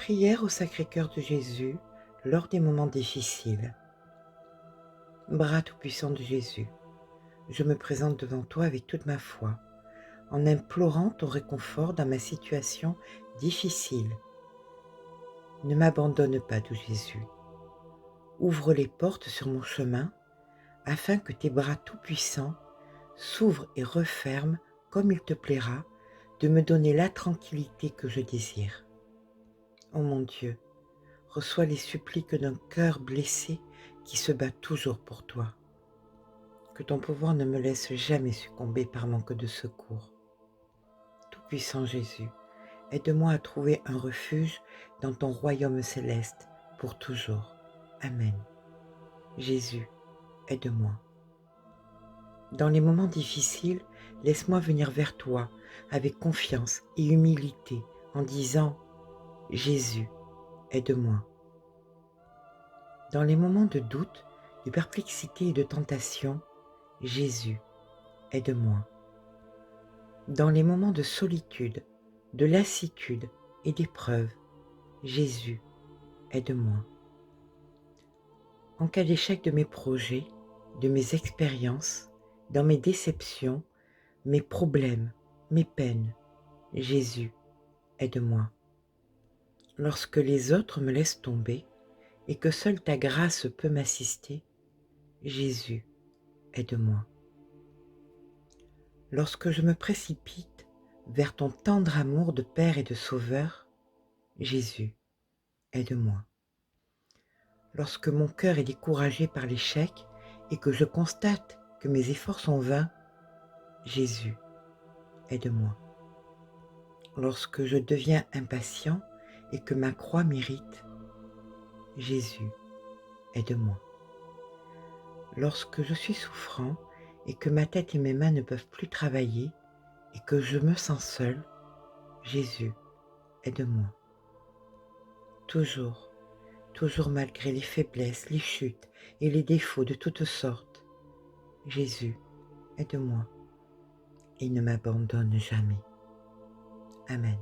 Prière au Sacré-Cœur de Jésus lors des moments difficiles. Bras tout-puissant de Jésus, je me présente devant toi avec toute ma foi, en implorant ton réconfort dans ma situation difficile. Ne m'abandonne pas, doux Jésus. Ouvre les portes sur mon chemin, afin que tes bras tout-puissants s'ouvrent et referment comme il te plaira de me donner la tranquillité que je désire. Ô mon Dieu, reçois les suppliques d'un cœur blessé qui se bat toujours pour toi. Que ton pouvoir ne me laisse jamais succomber par manque de secours. Tout-puissant Jésus, aide-moi à trouver un refuge dans ton royaume céleste pour toujours. Amen. Jésus, aide-moi. Dans les moments difficiles, laisse-moi venir vers toi avec confiance et humilité en disant « Jésus, aide-moi ». Dans les moments de doute, de perplexité et de tentation, Jésus, aide-moi. Dans les moments de solitude, de lassitude et d'épreuve, Jésus, aide-moi. En cas d'échec de mes projets, de mes expériences, dans mes déceptions, mes problèmes, mes peines, Jésus, aide-moi. Lorsque les autres me laissent tomber et que seule ta grâce peut m'assister, Jésus, aide-moi. Lorsque je me précipite vers ton tendre amour de Père et de Sauveur, Jésus, aide-moi. Lorsque mon cœur est découragé par l'échec et que je constate que mes efforts sont vains, Jésus, aide-moi. Lorsque je deviens impatient et que ma croix m'irrite, Jésus, aide-moi. Lorsque je suis souffrant et que ma tête et mes mains ne peuvent plus travailler et que je me sens seul, Jésus, aide-moi. Toujours, toujours malgré les faiblesses, les chutes et les défauts de toutes sortes, Jésus, aide-moi et ne m'abandonne jamais. Amen.